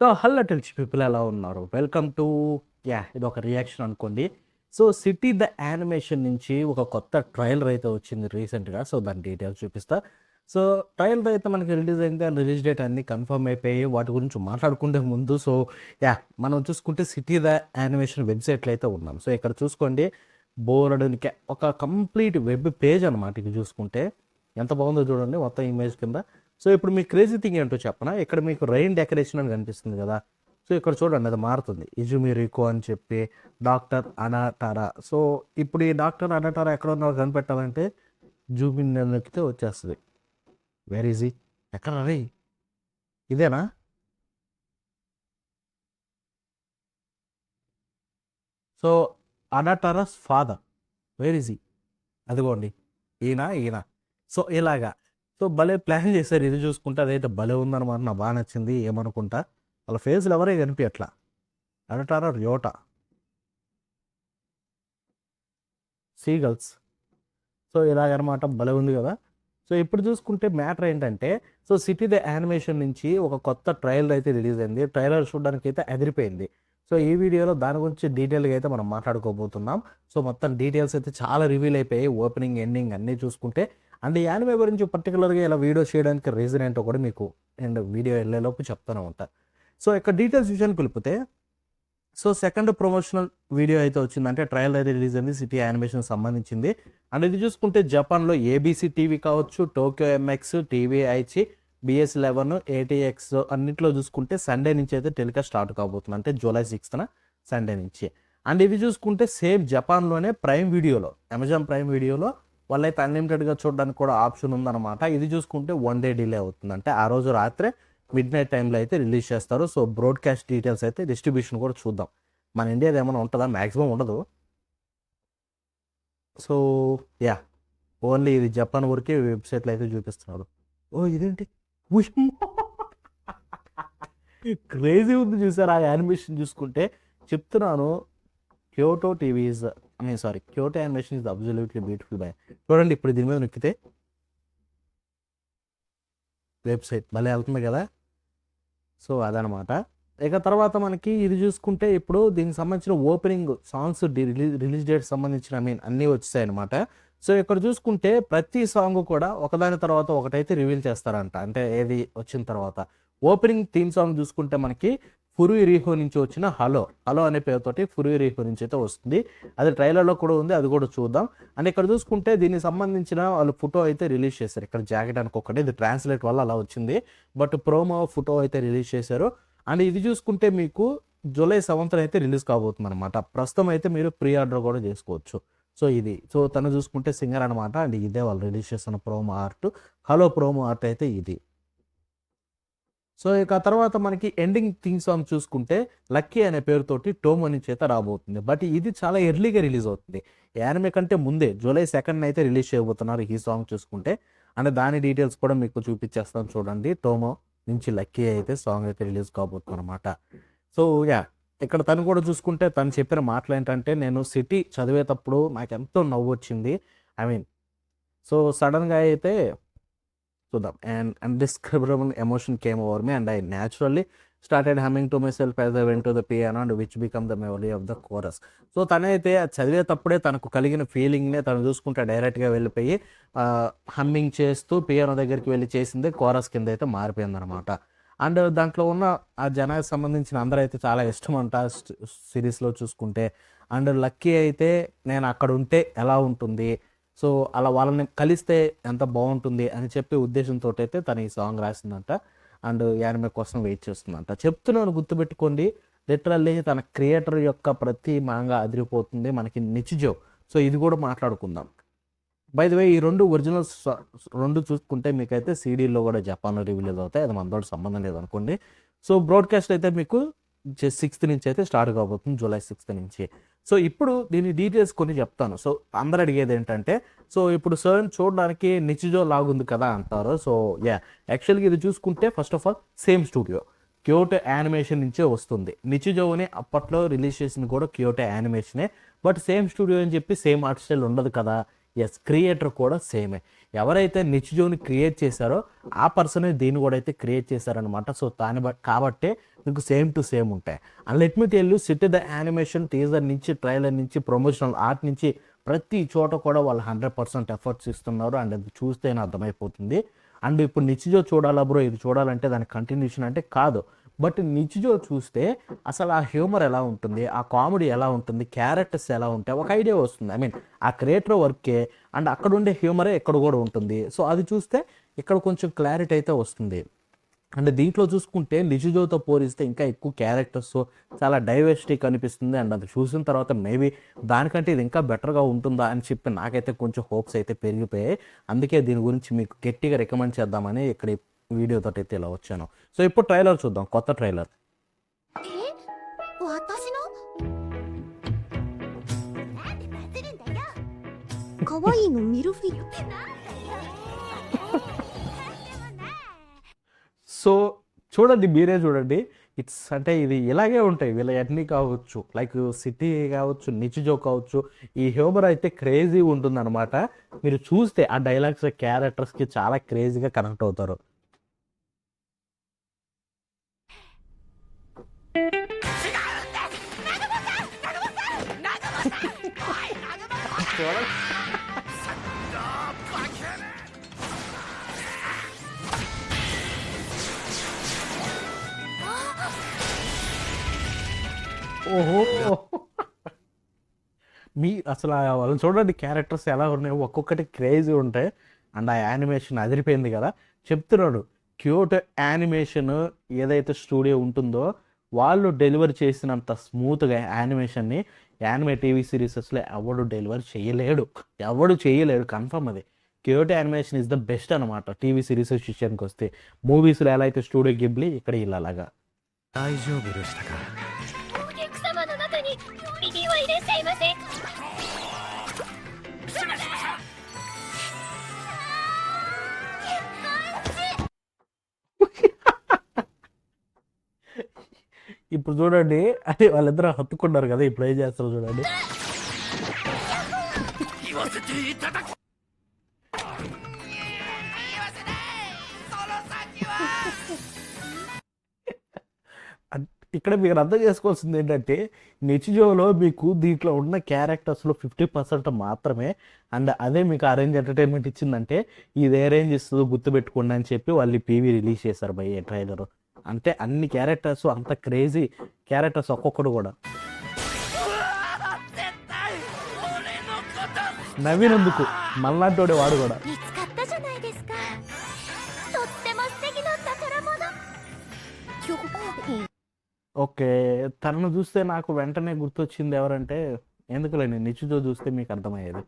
So hello టెల్చి people ఎలా ఉన్నారు? Welcome to ఇది ఒక రియాక్షన్ అనుకోండి. సో 'సిటీ ద యానిమేషన్' నుంచి ఒక కొత్త ట్రైలర్ అయితే వచ్చింది రీసెంట్‌గా. సో దాని డీటెయిల్స్ చూపిస్తా. సో ట్రైలర్ అయితే మనకి రిలీజ్ అయింది. అండ్ రిలీజ్ డేట్ అన్నీ కన్ఫర్మ్ అయిపోయి వాటి గురించి మాట్లాడుకుంటే ముందు మనం చూసుకుంటే 'సిటీ ద యానిమేషన్' వెబ్‌సైట్‌లో అయితే ఉన్నాం. సో ఇక్కడ చూసుకోండి బోలెడన్ని ఒక కంప్లీట్ వెబ్ పేజ్ అనమాట ఇది చూసుకుంటే. ఎంత బాగుందో చూడండి మొత్తం ఇమేజ్ కింద. సో ఇప్పుడు మీ క్రేజీ థింగ్ ఏంటో చెప్పనా? ఇక్కడ మీకు రెయిన్ డెకరేషన్ అని కనిపిస్తుంది కదా! సో ఇక్కడ చూడండి అది మారుతుంది. ఇజుమి రికో అని చెప్పి డాక్టర్ అనటారా. సో ఇప్పుడు ఈ డాక్టర్ అనటారా ఎక్కడ ఉన్నారో కనిపెట్టాలంటే జూమ్ ఇన్ అని నొక్కితే వచ్చేస్తది. వేర్ ఈజ్ హి? ఎక్కడ్రా రేయ్? ఇదేనా? సో అనటారాస్ ఫాదర్ వేర్ ఈజ్ హి? అదిగోండి. ఈయన. సో ఇలాగా. సో భలే ప్లాన్ చేశారు ఇది చూసుకుంటే. అదైతే భలే ఉందనమాట. నాకు బాగా నచ్చింది. ఏమనుకుంటా వాళ్ళ ఫేస్‌లు ఎవరే కనిపియట్లా. అనటారా ర్యోటా, సీగల్స్. సో ఇలాగనమాట భలే ఉంది కదా! సో ఇప్పుడు చూసుకుంటే మ్యాటర్ ఏంటంటే సో 'సిటీ ద యానిమేషన్' నుంచి ఒక కొత్త ట్రైలర్ అయితే రిలీజ్ అయింది. ట్రైలర్ చూడడానికైతే అదిరిపోయింది. సో ఈ వీడియోలో దాని గురించి డీటెయిల్‌గా అయితే మనం మాట్లాడుకోబోతున్నాం. సో మొత్తం డీటెయిల్స్ అయితే చాలా రివీల్ అయిపోయాయి. ఓపెనింగ్, ఎండింగ్ అన్నీ చూసుకుంటే. అండ్ ఈ యానిమే గురించి పర్టిక్యులర్‌గా ఇలా వీడియో చేయడానికి రీజన్ ఏంటో కూడా మీకు అండ్ వీడియో ఎళ్ళేలోపు చెప్తూనే ఉంటా. సో ఇక్కడ డీటెయిల్స్ విషయానికి వెళ్ళిపోతే సో సెకండ్ ప్రమోషనల్ వీడియో అయితే వచ్చింది. అంటే ట్రయల్ అయితే రిలీజ్ అయింది 'సిటీ యానిమేషన్' సంబంధించింది. అండ్ ఇది చూసుకుంటే జపాన్‌లో ఏబీసీ టీవీ కావచ్చు, Tokyo MX, TV Aichi, BS11, ATX అన్నిట్లో చూసుకుంటే సండే నుంచి అయితే టెలికాస్ట్ స్టార్ట్ కాబోతుంది. అంటే జూలై 6న సండే నుంచి. అండ్ ఇది చూసుకుంటే సేమ్ జపాన్‌లోనే ప్రైమ్ వీడియోలో, అమెజాన్ ప్రైమ్ వీడియోలో వాళ్ళైతే అన్లిమిటెడ్‌గా చూడడానికి కూడా ఆప్షన్ ఉందన్నమాట. ఇది చూసుకుంటే 1 డే డిలే అవుతుంది. అంటే ఆ రోజు రాత్రే మిడ్‌నైట్ టైంలో అయితే రిలీజ్ చేస్తారు. సో బ్రాడ్‌కాస్ట్ డీటెయిల్స్ అయితే డిస్ట్రిబ్యూషన్ కూడా చూద్దాం. మన ఇండియాది ఏమైనా ఉంటదా? మాక్సిమం ఉండదు. So yeah! ఓన్లీ ఇది జపాన్ వరకే వెబ్‌సైట్‌లో అయితే చూపిస్తున్నారు. ఓహ్! ఇదేంటి? ఉయమ్మో! క్రేజీ ఉంది చూసారా ఆ యానిమేషన్ చూసుకుంటే. చెప్తున్నాను Kyoto TV is Kyoto animation is absolutely beautiful by. చూడండి ఇప్పుడు దీని మీద నొక్కితే వెబ్‌సైట్ భలే ఎళ్తుంది కదా! సో అదనమాట. ఇక తర్వాత మనకి ఇది చూసుకుంటే ఇప్పుడు దీనికి సంబంధించిన ఓపెనింగ్ సాంగ్స్ రిలీజ్ డేట్ సంబంధించిన అన్నీ వచ్చేసాయనమాట. సో ఇక్కడ చూసుకుంటే ప్రతి సాంగ్ కూడా ఒకదాని తర్వాత ఒకటైతే రివీల్ చేస్తారంట. అంటే ఏది వచ్చిన తర్వాత. ఓపెనింగ్ థీమ్ సాంగ్ చూసుకుంటే మనకి 'ఫురుయి రీహో' నుంచి వచ్చిన 'హలో'. 'హలో' అనే పేరుతోటి 'ఫురుయి రీహో' నుంచి అయితే వస్తుంది. అది ట్రైలర్‌లో కూడా ఉంది. అది కూడా చూద్దాం. అండ్ ఇక్కడ చూసుకుంటే దీనికి సంబంధించిన వాళ్ళు ఫోటో అయితే రిలీజ్ చేశారు. ఇక్కడ జాకెట్ అనుకోకండి. ఇది ట్రాన్స్‌లేట్ వల్ల అలా వచ్చింది. బట్ ప్రోమో ఫోటో అయితే రిలీజ్ చేశారు. అండ్ ఇది చూసుకుంటే మీకు జూలై 7న అయితే రిలీజ్ కాబోతుందనమాట. ప్రస్తుతం అయితే మీరు ప్రీ ఆర్డర్ కూడా చేసుకోవచ్చు. సో తను చూసుకుంటే సింగర్ అనమాట. అండ్ ఇదే వాళ్ళు రిలీజ్ చేస్తున్న promo art. 'Hello' promo art అయితే ఇది. సో ఇక తర్వాత మనకి ఎండింగ్ థీమ్ సాంగ్ చూసుకుంటే 'లక్కీ' అనే పేరుతోటి టోమో నుంచి అయితే రాబోతుంది. బట్ ఇది చాలా ఎర్లీగా రిలీజ్ అవుతుంది. యానిమే కంటే ముందే జూలై 2న అయితే రిలీజ్ చేయబోతున్నారు ఈ సాంగ్ చూసుకుంటే. అండ్ దాని డీటెయిల్స్ కూడా మీకు చూపించేస్తాను చూడండి. టోమో నుంచి లక్కీ అయితే సాంగ్ అయితే రిలీజ్ కాబోతుందన్నమాట. సో ఇక్కడ తను కూడా చూసుకుంటే తను చెప్పిన మాటలేంటంటే, "నేను సిటీ చదివేతప్పుడు నాకెంతో నవ్వొచ్చింది. ఐ మీన్ సో సడెన్‌గా అయితే చూద్దాం. Undescribable emotion came over me and I naturally started humming to myself as I went to the piano and which become the melody of the chorus." So తనైతే అది చదివేతప్పుడే తనకు కలిగిన ఫీలింగ్‌నే తను చూసుకుంటే డైరెక్ట్‌గా వెళ్ళిపోయి హమ్మింగ్ చేస్తూ పియానో దగ్గరికి వెళ్లి చేసిందే కోరస్ కింద అయితే మారిపోయిందనమాట. అండ్ దాంట్లో ఉన్న ఆ జనానికి సంబంధించిన అందరైతే చాలా ఇష్టమంట సిరీస్‌లో చూసుకుంటే. అండ్ లక్కీ అయితే నేను అక్కడుంటే ఎలా ఉంటుంది? సో అలా వాళ్ళని కలిస్తే ఎంత బావుంటుంది అని చెప్పే ఉద్దేశంతోటైతే తను ఈ సాంగ్ రాసిందంట. అండ్ యానిమే కోసం వెయిట్ చేస్తుందంట. చెప్తున్నాను గుర్తుపెట్టుకోండి. లిటరల్లీ తన క్రియేటర్ యొక్క ప్రతి మాంగా అదిరిపోతుంది. మనకి నిచిజో. సో ఇది కూడా మాట్లాడుకుందాం. బై ది వే ఈ 2 ఒరిజినల్స్ 2 చూసుకుంటే మీకైతే సీడీలో కూడా జపాన్‌లో రిలీజ్ అవుతాయి. అది మనతోటి సంబంధం లేదనుకోండి. సో బ్రాడ్‌కాస్ట్ అయితే మీకు 6థ్ నుంచి అయితే స్టార్ట్ కాబోతుంది. జూలై 6థ్ నుంచి. సో ఇప్పుడు దీని డీటెయిల్స్ కొన్ని చెప్తాను. సో అందరూ అడిగేదేంటంటే, సో ఇప్పుడు చూడడానికి నిచిజో లాగుంది కదా అంటారు. సో యాక్చువల్‌గా ఇది చూసుకుంటే first of all same studio. Kyoto animation నుంచే వస్తుంది. నిచిజోని అప్పట్లో రిలీజ్ చేసింది కూడా క్యోటో యానిమేషనే. బట్ సేమ్ స్టూడియో అని చెప్పి సేమ్ ఆర్ట్ స్టైల్ ఉండదు కదా! ఎస్, క్రియేటర్ కూడా సేమే. ఎవరైతే నిచిజోని క్రియేట్ చేశారో ఆ పర్సనే దీన్ని కూడా అయితే క్రియేట్ చేశారనమాట. సో దాన్ని కాబట్టే మీకు సేమ్ టు సేమ్ ఉంటాయి. And let me tell you, city the animation teaser నుంచి, ట్రైలర్ నుంచి, ప్రమోషనల్ ఆర్ట్ నుంచి ప్రతి చోట కూడా వాళ్ళు 100% ఎఫర్ట్స్ ఇస్తున్నారు. అండ్ అది చూస్తేనే అర్థమైపోతుంది. అండ్ ఇప్పుడు నిచిజో చూడాలా బ్రో, ఇది చూడాలంటే దాని కంటిన్యూషన్ అంటే కాదు. బట్ నిచిజో చూస్తే అసలు ఆ హ్యూమర్ ఎలా ఉంటుంది, ఆ కామెడీ ఎలా ఉంటుంది, క్యారెక్టర్స్ ఎలా ఉంటాయి, ఒక ఐడియా వస్తుంది. ఐ మీన్ ఆ క్రియేటర్ వర్కే అండ్ అక్కడ ఉండే హ్యూమరే ఇక్కడ కూడా ఉంటుంది. సో అది చూస్తే ఇక్కడ కొంచెం క్లారిటీ అయితే వస్తుంది. అండ్ దీంట్లో చూసుకుంటే నిచిజోతో పోలిస్తే ఇంకా ఎక్కువ క్యారెక్టర్స్, చాలా డైవర్సిటీ కనిపిస్తుంది. అండ్ అది చూసిన తర్వాత మేబీ దానికంటే ఇది ఇంకా బెటర్గా ఉంటుందా అని చెప్పి నాకైతే కొంచెం హోప్స్ అయితే పెరిగిపోయాయి. అందుకే దీని గురించి మీకు గట్టిగా రికమెండ్ చేద్దామని ఇక్కడ వీడియోతో అయితే ఇలా వచ్చాను. సో ఇప్పుడు ట్రైలర్ చూద్దాం, కొత్త ట్రైలర్. సో చూడండి, మీరే చూడండి. ఇట్స్ అంటే ఇది ఇలాగే ఉంటాయి వీళ్ళ అన్నీ కావచ్చు, లైక్ సిటీ కావచ్చు, నిచిజో కావచ్చు. ఈ హ్యూమర్ అయితే క్రేజీ ఉంటుందన్నమాట. మీరు చూస్తే ఆ డైలాగ్స్, క్యారెక్టర్స్కి చాలా క్రేజీగా కనెక్ట్ అవుతారు. ఓహో, మీ అసలు వాళ్ళని చూడండి, క్యారెక్టర్స్ ఎలా ఉన్నాయో ఒక్కొక్కటి క్రేజీ ఉంటాయి. అండ్ ఆ యానిమేషన్ అదిరిపోయింది కదా. చెప్తున్నాడు, క్యూట్ యానిమేషన్ ఏదైతే స్టూడియో ఉంటుందో వాళ్ళు డెలివర్ చేసినంత స్మూత్గా యానిమేషన్ని యానిమే టీవీ సిరీసెస్లో ఎవడు డెలివర్ చేయలేడు కన్ఫర్మ్. అది cute animation is the best అనమాట టీవీ సిరీసెస్ విషయానికి వస్తే. మూవీస్లో ఎలా అయితే స్టూడియో గిబ్లీ, ఇక్కడ ఇలాగా. ఇప్పుడు చూడండి, అంటే వాళ్ళిద్దరూ హత్తుకున్నారు కదా, ఇప్పుడు ఏం చేస్తారు చూడండి. ఇక్కడ మీరు అర్థం చేసుకోవాల్సింది ఏంటంటే, నిచిజోలో మీకు దీంట్లో ఉన్న క్యారెక్టర్స్లో 50% మాత్రమే. అండ్ అదే మీకు అరేంజ్ ఎంటర్టైన్మెంట్ ఇచ్చిందంటే ఇది అరేంజ్ ఇస్తుందో గుర్తుపెట్టుకోండి అని చెప్పి వాళ్ళు పీవీ రిలీజ్ చేశారు భయ్య ట్రైలర్. అంటే అన్ని క్యారెక్టర్స్, అంత క్రేజీ క్యారెక్టర్స్ ఒక్కొక్కడు కూడా. నవ్వినందుకు మళ్ళాంటోడే వాడు కూడా. ఓకే, తనను చూస్తే నాకు వెంటనే గుర్తొచ్చింది ఎవరంటే, ఎందుకులేండి నిచిజో చూస్తే మీకు అర్థమయ్యేది.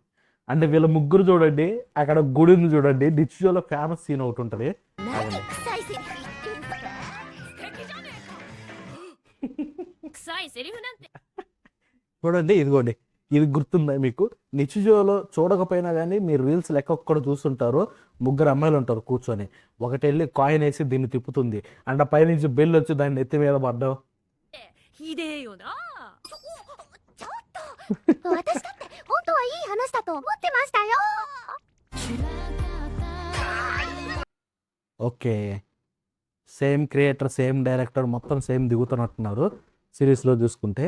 అంటే వీళ్ళ ముగ్గురు చూడండి, అక్కడ గుడిని చూడండి. నిచిజోలో ఫేమస్ సీన్ ఒకటి ఉంటుంది. చూడండి, ఇదిగోండి, ఇది గుర్తుందా మీకు? నిచిజోలో చూడకపోయినా కానీ మీరు రీల్స్ లెక్క కూడా చూస్తుంటారు. ముగ్గురు అమ్మాయిలు ఉంటారు కూర్చొని, ఒకటి వెళ్ళి కాయిన్ వేసి దీన్ని తిప్పుతుంది. అండ్ పైనుంచి బెల్ వచ్చి దాన్ని ఎత్తి మీద పడ్డావు. Okay, same creator, same director, మొత్తం సేమ్ దిగుతున్నట్టున్నారు సిరీస్లో చూసుకుంటే.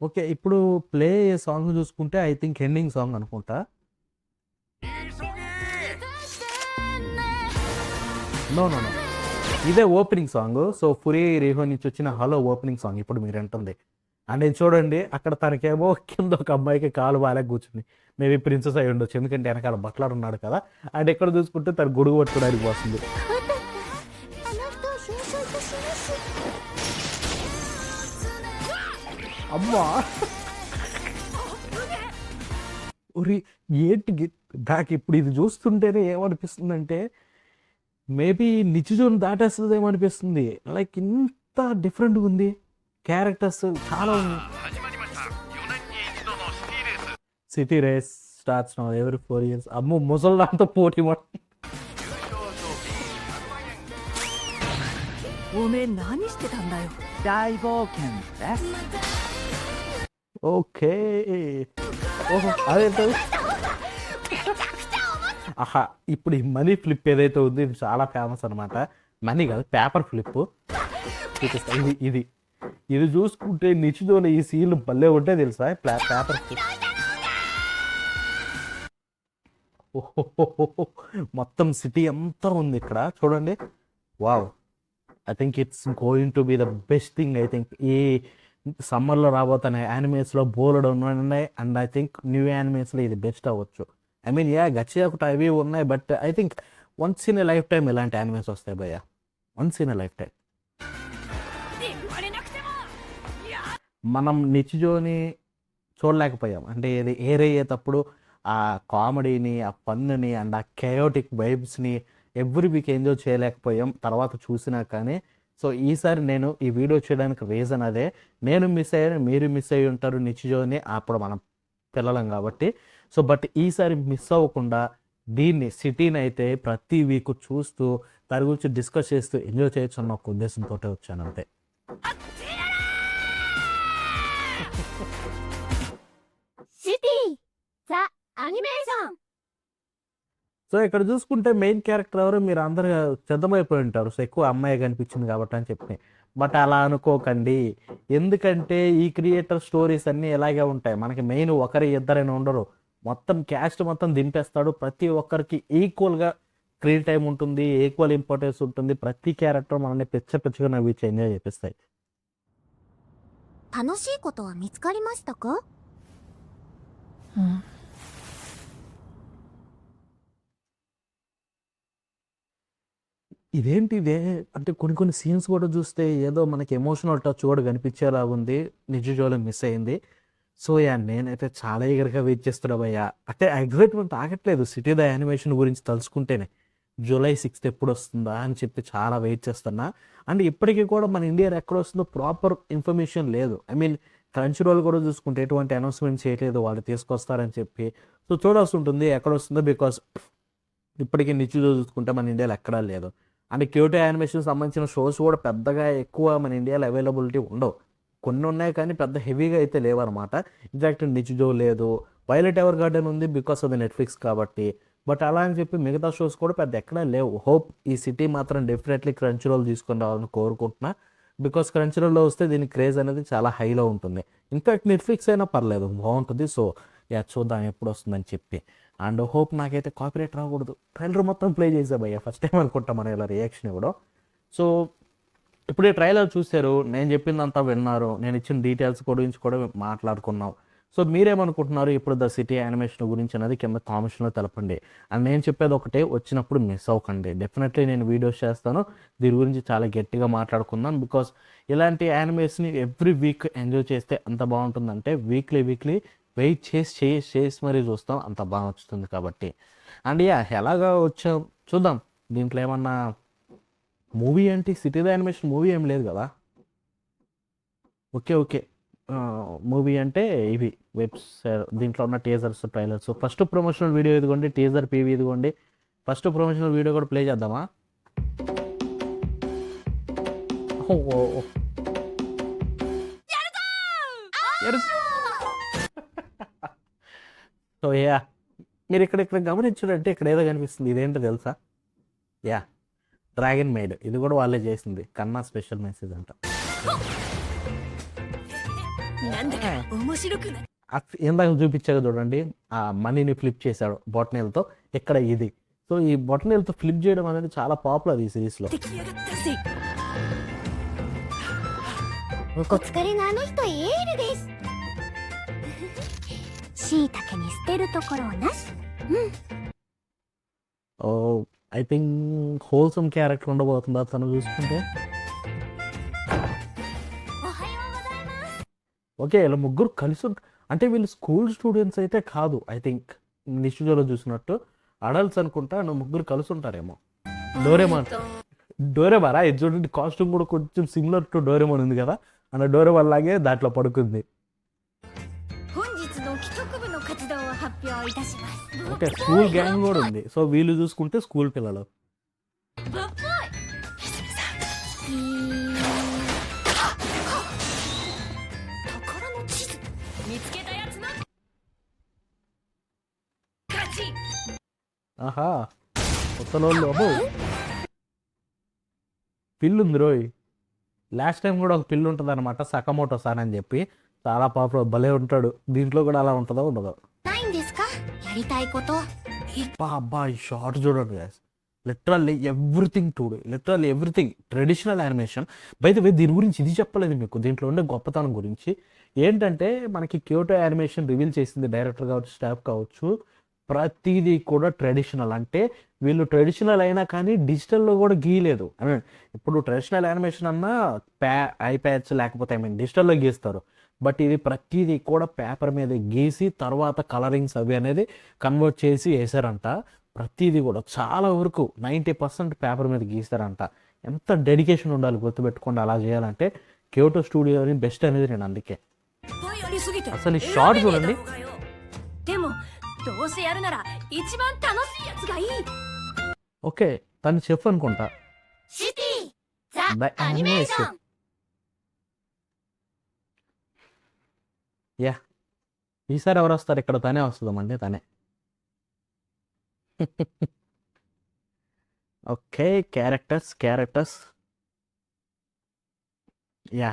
ఓకే, ఇప్పుడు ప్లే సాంగ్ చూసుకుంటే ఐ థింక్ ఎండింగ్ సాంగ్ అనుకుంటా. నో, ఇదే ఓపెనింగ్ సాంగ్. సో ఫురీ రీహో నుంచి వచ్చిన హలో ఓపెనింగ్ సాంగ్ ఇప్పుడు మీరు అంటుంది. అండ్ ఇది చూడండి, అక్కడ తనకేమో కింద ఒక అమ్మాయికి కాలు బాగా కూర్చుంది. మేబీ ప్రిన్సెస్ అయి ఉండొచ్చు, ఎందుకంటే వెనకాల బట్లర్ ఉన్నాడు కదా. అండ్ ఎక్కడ చూసుకుంటే తను గొడుగు పట్టుకోవడానికి వస్తుంది. అమ్మా, ఏంటి నాకు ఇప్పుడు ఇది చూస్తుంటేనే ఏమనిపిస్తుందంటే, మేబీ నిచిజోని దాటేస్తుంది ఏమనిపిస్తుంది. లైక్ ఇంత డిఫరెంట్గా ఉంది, క్యారెక్టర్స్ చాలా ఉంది. City race starts now every 4 years. అమ్మో, ముసల్దాంతో పోటీ おめえ何してたんだよ。大冒険です。ఓకే. ఓహో! అదేంటది? ఆహా! ఇప్పుడు ఈ మనీ ఫ్లిప్ ఏదైతే ఉందో ఇది చాలా ఫేమస్ అనమాట. మనీ కాదు పేపర్ ఫ్లిప్పు. చూపిస్తా ఇది. ఇది చూసుకుంటే నిచితోని ఈ సీన్లు భలే ఉంటాయి తెలుసా? Paper flip. ఓహోహోహో! మొత్తం సిటీ అంతా ఉంది ఇక్కడ చూడండి. Wow! I think it's going to be the best thing. I think ఈ సమ్మర్లో రాబోతున్న యానిమేస్లో బోలెడు ఉన్నాయి. అండ్ ఐ థింక్ న్యూ యానిమేస్లో ఇది బెస్ట్ అవ్వచ్చు. ఐ మీన్ గచ్చి ఒకటి అవి ఉన్నాయి. But I think once in a life time ఇలాంటి యానిమేస్ వస్తాయి భయ్య. Once in a life time. మనం నిచిజోని చూడలేకపోయాం. అంటే ఇది ఏరయ్యేటప్పుడు ఆ కామెడీని, ఆ ఫన్‌ని అండ్ ఆ కేయోటిక్ వైబ్స్‌ని ఎవ్రీ వీక్ ఎంజాయ్ చేయలేకపోయాం తర్వాత చూసినా కానీ. సో ఈసారి నేను ఈ వీడియో చేయడానికి రీజన్ అదే. నేను మిస్ అయ్యాను, మీరు మిస్ అయ్యి ఉంటారు నిచిజోని. అప్పుడు మనం పిల్లలం కాబట్టి. సో బట్ ఈసారి మిస్ అవ్వకుండా దీన్ని సిటీని అయితే ప్రతి వీక్ చూస్తూ దాని గురించి డిస్కస్ చేస్తూ ఎంజాయ్ చేయొచ్చు అన్న ఒక ఉద్దేశంతో వచ్చాను అంతే. City the animation. సో ఇక్కడ చూసుకుంటే మెయిన్ క్యారెక్టర్ ఎవరు మీరు అందరూ సిద్ధమైపోయి ఉంటారు. సో ఎక్కువ అమ్మాయి కనిపించింది కాబట్టి అని చెప్పి. బట్ అలా అనుకోకండి. ఎందుకంటే ఈ క్రియేటర్ స్టోరీస్ అన్నీ ఇలాగే ఉంటాయి. మనకి మెయిన్ ఒకరి ఇద్దరైనా ఉండరు. మొత్తం క్యాస్ట్ మొత్తం దింపేస్తాడు. ప్రతి ఒక్కరికి ఈక్వల్గా స్క్రీన్ టైం ఉంటుంది, ఈక్వల్ ఇంపార్టెన్స్ ఉంటుంది. ప్రతి క్యారెక్టర్ మనల్ని పిచ్చగా నవ్వించి ఎంజాయ్ చేపిస్తాయి. 楽しいことは見つかりましたか? ఇదేంటిదే అంటే కొన్ని సీన్స్ కూడా చూస్తే ఏదో మనకి ఎమోషనల్ టచ్ కూడా కనిపించేలా ఉంది. నిజజోలో మిస్ అయింది. సో నేనైతే చాలా ఈగర్గా వెయిట్ చేస్తున్నా భయ్యా. అంటే ఎగ్జైట్మెంట్ ఆగట్లేదు సిటీ ద యానిమేషన్ గురించి తలుచుకుంటేనే. జూలై 6th ఎప్పుడు వస్తుందా అని చెప్పి చాలా వెయిట్ చేస్తున్నా. అండ్ ఇప్పటికీ కూడా మన ఇండియాలో ఎక్కడ వస్తుందో ప్రాపర్ ఇన్ఫర్మేషన్ లేదు. ఐ మీన్ క్రంచ్ రోల్ కూడా చూసుకుంటే ఎటువంటి అనౌన్స్మెంట్ చేయలేదు వాళ్ళు తీసుకొస్తారని చెప్పి. సో చూడాల్సి ఉంటుంది ఎక్కడ వస్తుందో. బికాస్ ఇప్పటికీ నిచ్చిలో చూసుకుంటే మన ఇండియాలో ఎక్కడా లేదు. అండ్ క్యూటో యానిమేషన్ సంబంధించిన షోస్ కూడా పెద్దగా ఎక్కువ మన ఇండియాలో అవైలబిలిటీ ఉండవు. కొన్ని ఉన్నాయి కానీ పెద్ద హెవీగా అయితే లేవన్నమాట. ఇన్ఫాక్ట్ నిచిజో లేదు, వైలెట్ ఎవర్ గార్డెన్ ఉంది బికాస్ అది నెట్ఫ్లిక్స్ కాబట్టి. బట్ అలా అని చెప్పి మిగతా షోస్ కూడా పెద్ద ఎక్కడా లేవు. హోప్ ఈ సిటీ మాత్రం డెఫినెట్లీ క్రంచ్ రోల్ తీసుకొని రావాలని కోరుకుంటున్నా. బికాస్ క్రంచ్ రోల్లో వస్తే దీని క్రేజ్ అనేది చాలా హైలో ఉంటుంది. ఇన్ఫాక్ట్ నెట్ఫ్లిక్స్ అయినా పర్లేదు బాగుంటుంది. సో చూద్దాం ఎప్పుడు వస్తుందని చెప్పి. అండ్ హోప్ నాకైతే కాపీరైట్ రాకూడదు. ట్రైలర్ మొత్తం ప్లే చేసా భయ్య. ఫస్ట్ టైం అనుకుంటా మనం ఇలా రియాక్షన్ ఇవ్వడం. సో ఇప్పుడు ఈ ట్రైలర్ చూశారు, నేను చెప్పిందంతా విన్నారు, నేను ఇచ్చిన డీటెయిల్స్ గురించి కూడా మాట్లాడుకున్నాం. సో మీరేమనుకుంటున్నారు ఇప్పుడు ద సిటీ యానిమేషన్ గురించి అనేది కింద కామెంట్స్లో తెలపండి. అండ్ నేను చెప్పేది ఒకటే, వచ్చినప్పుడు మిస్ అవ్వకండి. డెఫినెట్లీ నేను వీడియోస్ చేస్తాను, దీని గురించి చాలా గట్టిగా మాట్లాడుకుందాం. బికాస్ ఇలాంటి యానిమేషన్ని ఎవ్రీ వీక్ ఎంజాయ్ చేస్తే అంత బాగుంటుందంటే వీక్లీ వెయిట్ చేసి మరీ చూస్తాం, అంత బాగా వస్తుంది కాబట్టి. అండ్ ఎలాగా వచ్చాం చూద్దాం. దీంట్లో ఏమన్నా మూవీ అంటే సిటీ ద యానిమేషన్ మూవీ ఏం లేదు కదా. ఓకే మూవీ అంటే ఇవి దీంట్లో ఉన్న teasers, trailers. First promotional video ఇదిగోండి, టీజర్ పీవీ ఇదిగోండి. ఫస్ట్ ప్రమోషనల్ వీడియో కూడా ప్లే చేద్దామా? సో మీరు ఇక్కడ గమనించారంటే ఇక్కడ ఏదో కనిపిస్తుంది. ఇదేంటో తెలుసా? Dragon made. ఇది కూడా వాళ్ళే చేసింది. కన్నా స్పెషల్ మెసేజ్ అంట. ఇందాక చూపించాక చూడండి, ఆ మనీని ఫ్లిప్ చేశాడు బొటనీలతో. ఇక్కడ ఇది. సో ఈ బొటనీలతో ఫ్లిప్ చేయడం అనేది చాలా పాపులర్ ఈ సిరీస్లో. ఐ థింక్ హోల్సమ్ క్యారెక్టర్ ఉండబోతుందా తను చూసుకుంటే. ఓకే ఇలా ముగ్గురు కలిసి అంటే వీళ్ళు స్కూల్ స్టూడెంట్స్ అయితే కాదు. ఐ థింక్ నిశ్చిజోలో చూసినట్టు అడల్ట్స్ అనుకుంటా. నువ్వు ముగ్గురు కలిసి ఉంటారేమో. డోరేమారా ఇది చూడండి, కాస్ట్యూమ్ కూడా కొంచెం సిమిలర్ టు డోరేమాన్ ఉంది కదా, అన్న డోరేమాన్ లాగే దాంట్లో పడుకుంది. ఓకే స్కూల్ గ్యాంగ్ కూడా ఉంది. సో వీళ్ళు చూసుకుంటే స్కూల్ పిల్లలు. ఆహా కొత్తలోళ్ళు అబ్బో పిల్లు ఉంది రోయ్. లాస్ట్ టైం కూడా ఒక పిల్లు ఉంటుంది అనమాట, సకమోటో సాన్ అని చెప్పి, చాలా పాపులర్, భలే ఉంటాడు. దీంట్లో కూడా అలా ఉంటుందో ఉండదో. ないんですかやりたいこと అబ్బా అబ్బా ఈ షార్ట్ చూడండి guys. Literally everything today, literally everything traditional animation. By the way దీని గురించి ఇది చెప్పలేదు మీకు, దీంట్లో ఉండే గొప్పతనం గురించి ఏంటంటే మనకి క్యోటో యానిమేషన్ రివీల్ చేసింది డైరెక్టర్ కావచ్చు, స్టాఫ్ కావచ్చు, ప్రతిదీ కూడా ట్రెడిషనల్. అంటే వీళ్ళు ట్రెడిషనల్ అయినా కానీ డిజిటల్లో కూడా గీయలేదు. ఐ మీన్ ఇప్పుడు ట్రెడిషనల్ యానిమేషన్ అన్నా ఐప్యాడ్స్ లేకపోతే డిజిటల్లో గీస్తారు. బట్ ఇది ప్రతిదీ కూడా పేపర్ మీద గీసి తర్వాత కలరింగ్స్ అవి అనేది కన్వర్ట్ చేసి వేసారంట. ప్రతిదీ కూడా చాలా వరకు 90% పేపర్ మీద గీస్తారంట. ఎంత డెడికేషన్ ఉండాలి గుర్తుపెట్టుకోండి అలా చేయాలంటే. క్యోటో స్టూడియోని బెస్ట్ అనేది నేను అందుకే. అసలు ఈ షార్ట్ చూడండి. でもどうせやるなら一番楽しいやつがいい ఓకే తను చెఫ్ అనుకుంటా. シティザ・ The アニメーショ animation. ン యా ఈసారి ఎవరు వస్తారు ఇక్కడ? తనే వస్తుందామండి, తనే. Okay characters yeah.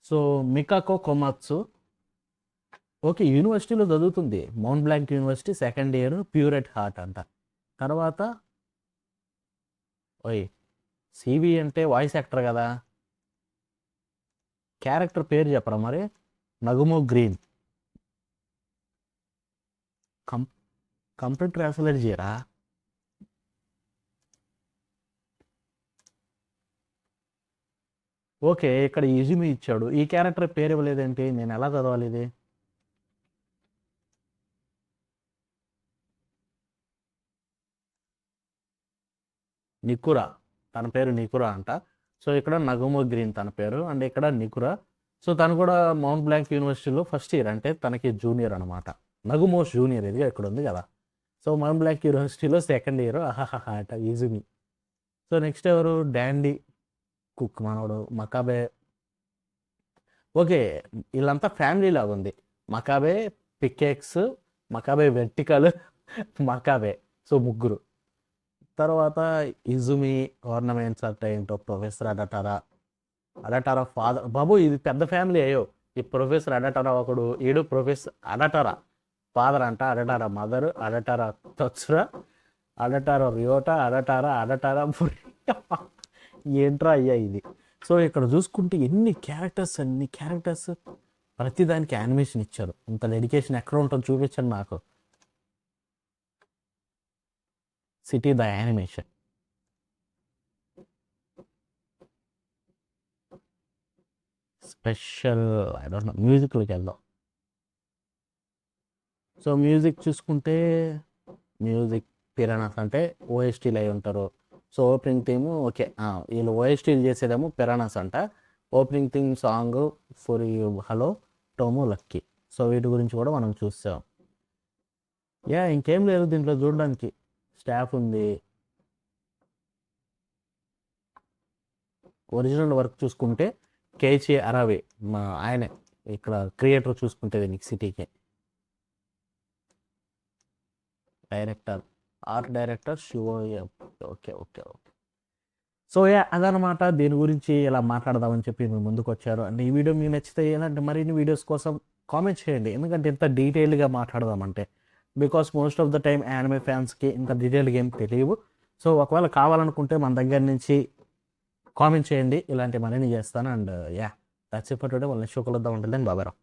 So Mikako Komatsu okay యూనివర్సిటీలో చదువుతుంది, mount Blanc university, second year, pure at heart అంట. తర్వాత ఓయ్ సివి అంటే వాయిస్ యాక్టర్ కదా, క్యారెక్టర్ పేరు చెప్పరా మరి? నగుమో గ్రీన్. కంప్యూటర్ ట్రాన్స్లేట్ చేయరా? ఓకే ఇక్కడ ఇజుమి ఇచ్చాడు, ఈ క్యారెక్టర్ పేరు ఇవ్వలేదేంటి? నేను ఎలా చదవాలి ఇది? నికురా, తన పేరు నికురా అంట. సో ఇక్కడ నగుమో గ్రీన్ తన పేరు, అండ్ ఇక్కడ నికురా. సో తను కూడా మౌంట్ బ్లాంక్ యూనివర్సిటీలో ఫస్ట్ ఇయర్, అంటే తనకి జూనియర్ అనమాట. నగుమోస్ జూనియర్ ఇది ఇక్కడ ఉంది కదా. సో మౌంట్ బ్లాంక్ యూనివర్సిటీలో సెకండ్ ఇయర్ అహాహా అట ఈజుమి. సో నెక్స్ట్ ఎవరు? డాండీ కుక్ మనోడు, మకాబే. ఓకే వీళ్ళంతా ఫ్యామిలీ లాగా ఉంది. మకాబే పికెక్స్, మకాబే వెర్టికల్, మకాబే. సో ముగ్గురు. తర్వాత ఇజుమి ఆర్నమెంట్స్ అంటే ఏంటో, ప్రొఫెసర్ అడటారా ఫాదర్. బాబు ఇది పెద్ద ఫ్యామిలీ అయ్యో. ఈ ప్రొఫెసర్ అడటారా ఒకడు, ఈడు ప్రొఫెసర్ అడటారా ఫాదర్ అంట, అడటారా మదర్, అడటారా తత్సురా, అడటారా రియోటా, అడటారా ఏంట్రా అయ్యా ఇది. సో ఇక్కడ చూసుకుంటే అన్ని క్యారెక్టర్స్ ప్రతిదానికి యానిమేషన్ ఇచ్చారు. ఇంత డెడికేషన్ ఎక్కడ ఉంటుందో చూపించండి నాకు. City the animation. Special I don't know. మ్యూజిక్లోకి వెళ్దాం. సో మ్యూజిక్ చూసుకుంటే మ్యూజిక్ పిరానాస్ అంటే ఓఎస్టీలు అయి ఉంటారు. సో ఓపెనింగ్ థీమ్ ఓకే వీళ్ళు ఓఎస్టీలు చేసేదేమో పిరానాస్ అంట. Opening theme song for you hello Tomo lucky. So వీటి గురించి కూడా మనం చూసాం. యా ఇంకేం లేదు దీంట్లో చూడడానికి. స్టాఫ్ ఉంది. ఒరిజినల్ వర్క్ చూసుకుంటే కేచి అరావే మా ఆయనే ఇక్కడ క్రియేటర్ చూసుకుంటే దీనికి సిటీకే. Director art director Shiva. Okay. So అదనమాట దీని గురించి ఇలా మాట్లాడదామని చెప్పి మేము ముందుకు వచ్చారు. అండ్ ఈ వీడియో మీకు నచ్చితే ఇలాంటి మరిన్ని వీడియోస్ కోసం కామెంట్ చేయండి. ఎందుకంటే ఇంత డీటెయిల్గా మాట్లాడదామంటే, because most of the time anime ఫ్యాన్స్కి ఇంత డీటెయిల్గా ఏం తెలియవు. సో ఒకవేళ కావాలనుకుంటే మన దగ్గర నుంచి కామెంట్ చేయండి, ఇలాంటి మరిన్ని చేస్తాను. And that's it for today. వాళ్ళని షోకలుద్దాం ఉంటుంది. బాబారావు.